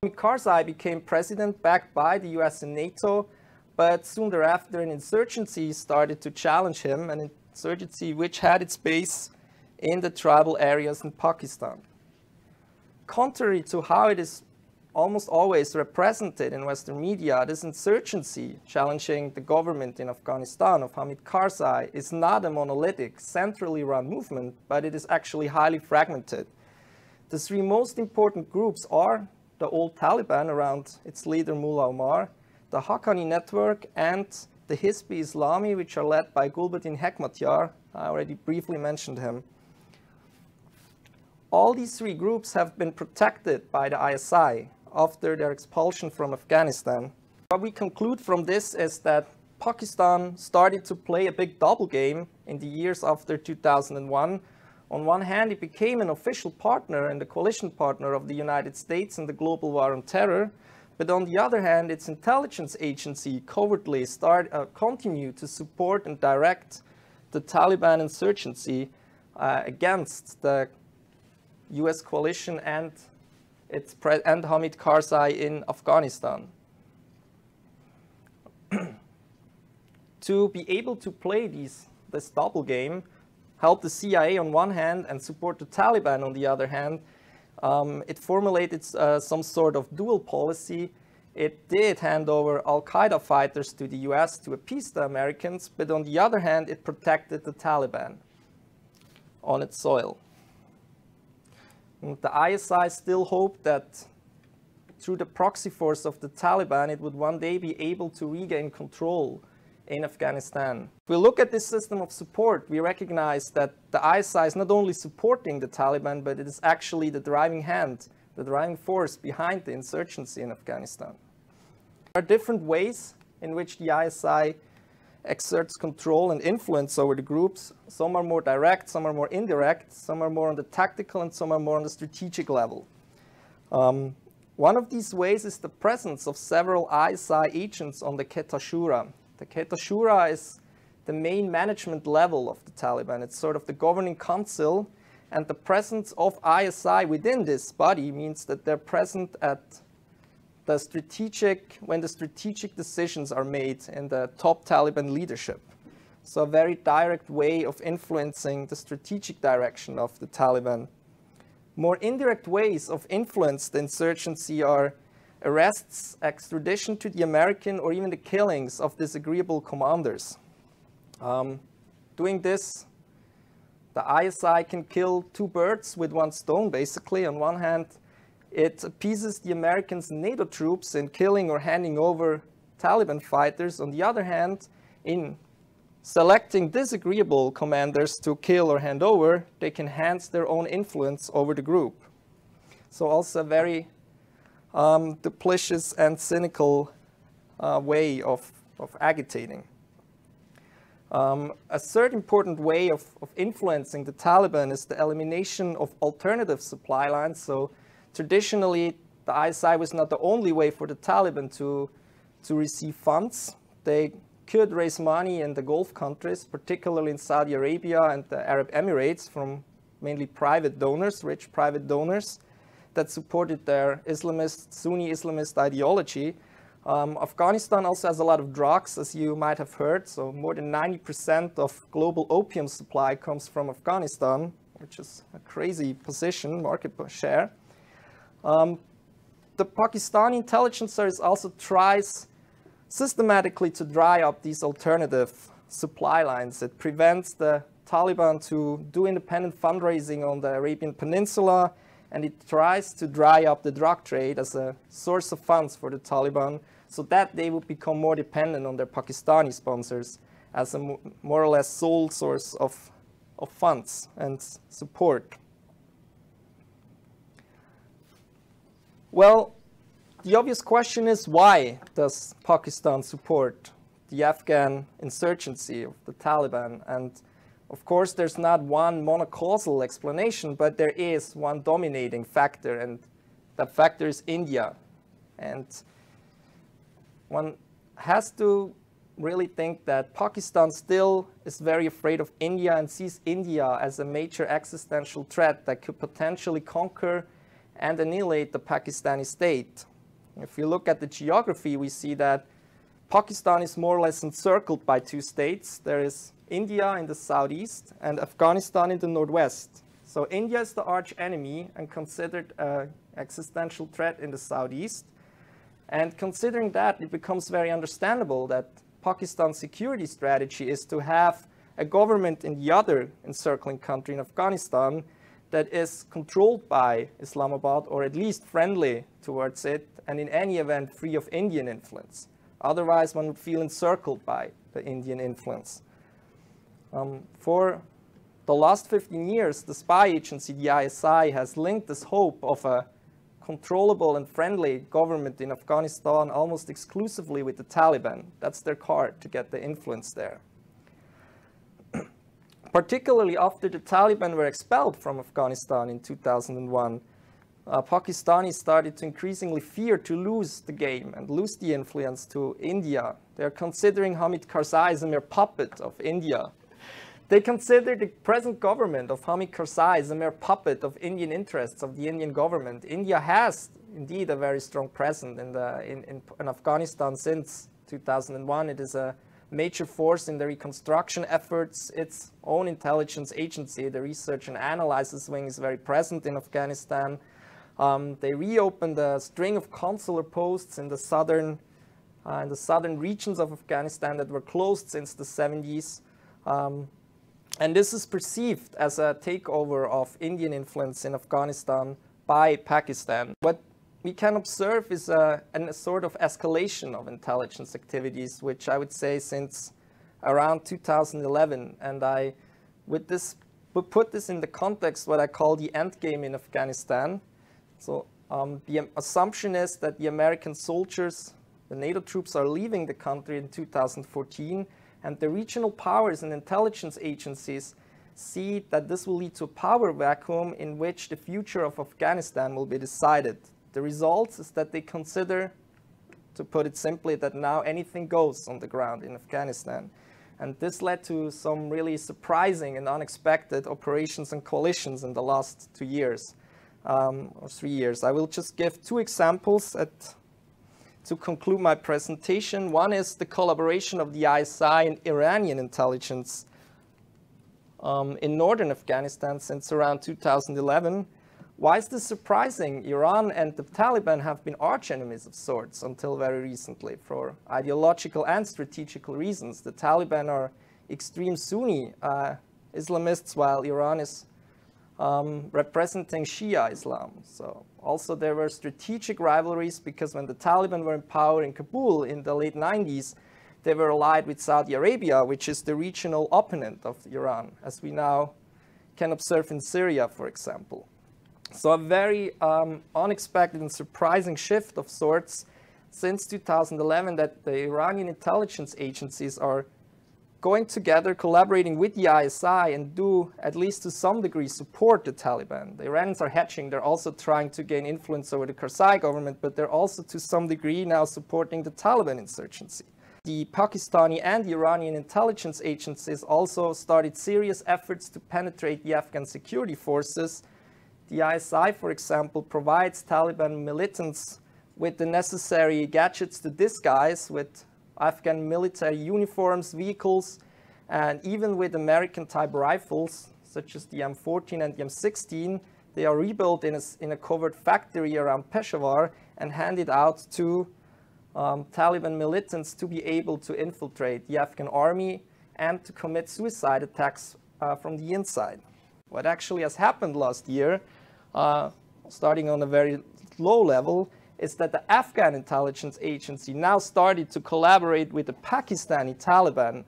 Hamid Karzai became president backed by the US and NATO, but soon thereafter an insurgency started to challenge him, an insurgency which had its base in the tribal areas in Pakistan. Contrary to how it is almost always represented in Western media, this insurgency challenging the government in Afghanistan of Hamid Karzai is not a monolithic, centrally run movement, but it is actually highly fragmented. The three most important groups are the old Taliban around its leader Mullah Omar, the Haqqani network, and the Hizb-i Islami, which are led by Gulbuddin Hekmatyar. I already briefly mentioned him. All these three groups have been protected by the ISI after their expulsion from Afghanistan. What we conclude from this is that Pakistan started to play a big double game in the years after 2001. On one hand, it became an official partner and a coalition partner of the United States in the global war on terror. But on the other hand, its intelligence agency covertly continued to support and direct the Taliban insurgency against the US coalition and Hamid Karzai in Afghanistan. To be able to play this double game, help the CIA on one hand and support the Taliban on the other hand, it formulated some sort of dual policy. It did hand over al-Qaeda fighters to the US to appease the Americans, but on the other hand, it protected the Taliban on its soil. And the ISI still hoped that through the proxy force of the Taliban, it would one day be able to regain control in Afghanistan. If we look at this system of support, we recognize that the ISI is not only supporting the Taliban, but it is actually the driving hand, the driving force behind the insurgency in Afghanistan. There are different ways in which the ISI exerts control and influence over the groups. Some are more direct, some are more indirect, some are more on the tactical, and some are more on the strategic level. One of these ways is the presence of several ISI agents on the Quetta Shura. The Quetta Shura is the main management level of the Taliban. It's sort of the governing council, and the presence of ISI within this body means that they're present at when the strategic decisions are made in the top Taliban leadership. So a very direct way of influencing the strategic direction of the Taliban. More indirect ways of influence the insurgency are arrests, extradition to the American, or even the killings of disagreeable commanders. Doing this, the ISI can kill two birds with one stone, basically. On one hand, it appeases the Americans' NATO troops in killing or handing over Taliban fighters. On the other hand, in selecting disagreeable commanders to kill or hand over, they can enhance their own influence over the group. So also a very duplicitous and cynical way of agitating. A third important way of influencing the Taliban is the elimination of alternative supply lines. So traditionally, the ISI was not the only way for the Taliban to receive funds. They could raise money in the Gulf countries, particularly in Saudi Arabia and the Arab Emirates, from mainly private donors, rich private donors that supported their Islamist, Sunni Islamist ideology. Afghanistan also has a lot of drugs, as you might have heard. So more than 90% of global opium supply comes from Afghanistan, which is a crazy position, market share. The Pakistani intelligence service also tries systematically to dry up these alternative supply lines. It prevents the Taliban to do independent fundraising on the Arabian Peninsula, and it tries to dry up the drug trade as a source of funds for the Taliban, so that they would become more dependent on their Pakistani sponsors as a more or less sole source of funds and support. Well, the obvious question is, why does Pakistan support the Afghan insurgency of the Taliban? And of course, there's not one monocausal explanation, but there is one dominating factor, and that factor is India. And one has to really think that Pakistan still is very afraid of India and sees India as a major existential threat that could potentially conquer and annihilate the Pakistani state. If you look at the geography, we see that Pakistan is more or less encircled by two states. There is India in the southeast and Afghanistan in the northwest. So India is the arch enemy and considered an existential threat in the southeast. And considering that, it becomes very understandable that Pakistan's security strategy is to have a government in the other encircling country in Afghanistan that is controlled by Islamabad, or at least friendly towards it, and in any event free of Indian influence. Otherwise, one would feel encircled by the Indian influence. For the last 15 years, the spy agency, the ISI, has linked this hope of a controllable and friendly government in Afghanistan almost exclusively with the Taliban. That's their card to get the influence there. Particularly after the Taliban were expelled from Afghanistan in 2001, Pakistanis started to increasingly fear to lose the game and lose the influence to India. They're considering Hamid Karzai as a mere puppet of India. They consider the present government of Hamid Karzai as a mere puppet of Indian interests, of the Indian government. India has indeed a very strong presence in Afghanistan since 2001. It is a major force in the reconstruction efforts. Its own intelligence agency, the Research and Analysis Wing, is very present in Afghanistan. They reopened a string of consular posts in the southern regions of Afghanistan that were closed since the 70s. And this is perceived as a takeover of Indian influence in Afghanistan by Pakistan. What we can observe is a sort of escalation of intelligence activities, which I would say since around 2011. And I would put this in the context what I call the endgame in Afghanistan. So the assumption is that the American soldiers, the NATO troops, are leaving the country in 2014, and the regional powers and intelligence agencies see that this will lead to a power vacuum in which the future of Afghanistan will be decided. The result is that they consider, to put it simply, that now anything goes on the ground in Afghanistan. And this led to some really surprising and unexpected operations and coalitions in the last 2 years. Or 3 years. I will just give two examples to conclude my presentation. One is the collaboration of the ISI and Iranian intelligence in northern Afghanistan since around 2011. Why is this surprising? Iran and the Taliban have been arch enemies of sorts until very recently for ideological and strategical reasons. The Taliban are extreme Sunni Islamists, while Iran is representing Shia Islam. So also there were strategic rivalries because when the Taliban were in power in Kabul in the late 90s, they were allied with Saudi Arabia, which is the regional opponent of Iran, as we now can observe in Syria, for example. So a very unexpected and surprising shift of sorts since 2011 that the Iranian intelligence agencies are going together, collaborating with the ISI, and do, at least to some degree, support the Taliban. The Iranians are hedging. They're also trying to gain influence over the Karzai government, but they're also, to some degree, now supporting the Taliban insurgency. The Pakistani and the Iranian intelligence agencies also started serious efforts to penetrate the Afghan security forces. The ISI, for example, provides Taliban militants with the necessary gadgets to disguise, with Afghan military uniforms, vehicles, and even with American-type rifles, such as the M14 and the M16. They are rebuilt in a covert factory around Peshawar and handed out to Taliban militants to be able to infiltrate the Afghan army and to commit suicide attacks from the inside. What actually has happened last year, starting on a very low level, is that the Afghan intelligence agency now started to collaborate with the Pakistani Taliban,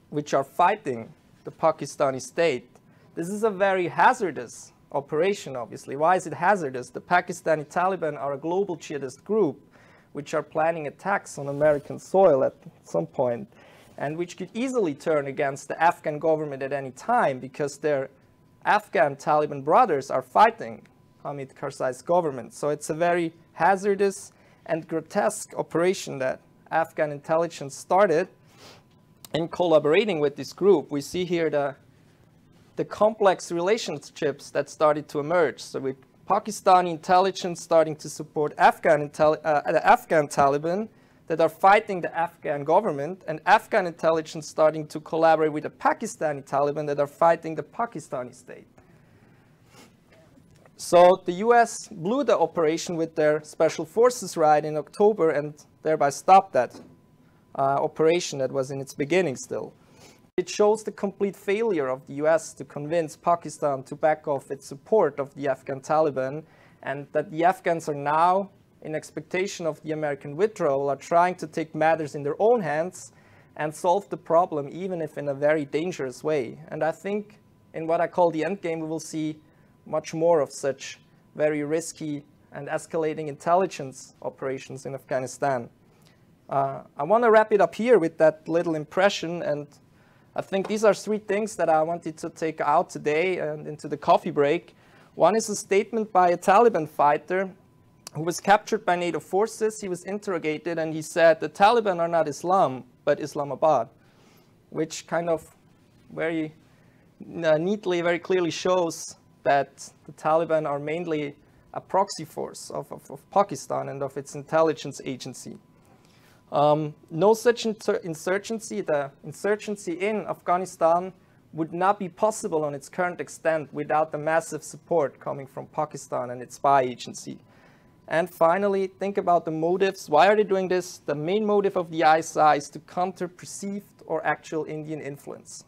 which are fighting the Pakistani state. This is a very hazardous operation, obviously. Why is it hazardous? The Pakistani Taliban are a global jihadist group which are planning attacks on American soil at some point, and which could easily turn against the Afghan government at any time because their Afghan Taliban brothers are fighting Hamid Karzai's government. So it's a very hazardous and grotesque operation that Afghan intelligence started in collaborating with this group. We see here the complex relationships that started to emerge. So Pakistani intelligence starting to support the Afghan Taliban that are fighting the Afghan government, and Afghan intelligence starting to collaborate with the Pakistani Taliban that are fighting the Pakistani state. So the US blew the operation with their special forces raid in October and thereby stopped that operation that was in its beginning still. It shows the complete failure of the US to convince Pakistan to back off its support of the Afghan Taliban, and that the Afghans are now, in expectation of the American withdrawal, are trying to take matters in their own hands and solve the problem, even if in a very dangerous way. And I think in what I call the endgame, we will see much more of such very risky and escalating intelligence operations in Afghanistan. I want to wrap it up here with that little impression, and I think these are three things that I wanted to take out today and into the coffee break. One is a statement by a Taliban fighter who was captured by NATO forces. He was interrogated and he said, "The Taliban are not Islam, but Islamabad," which kind of very neatly, very clearly shows that the Taliban are mainly a proxy force of Pakistan and of its intelligence agency. No such insurgency, the insurgency in Afghanistan, would not be possible on its current extent without the massive support coming from Pakistan and its spy agency. And finally, think about the motives. Why are they doing this? The main motive of the ISI is to counter perceived or actual Indian influence.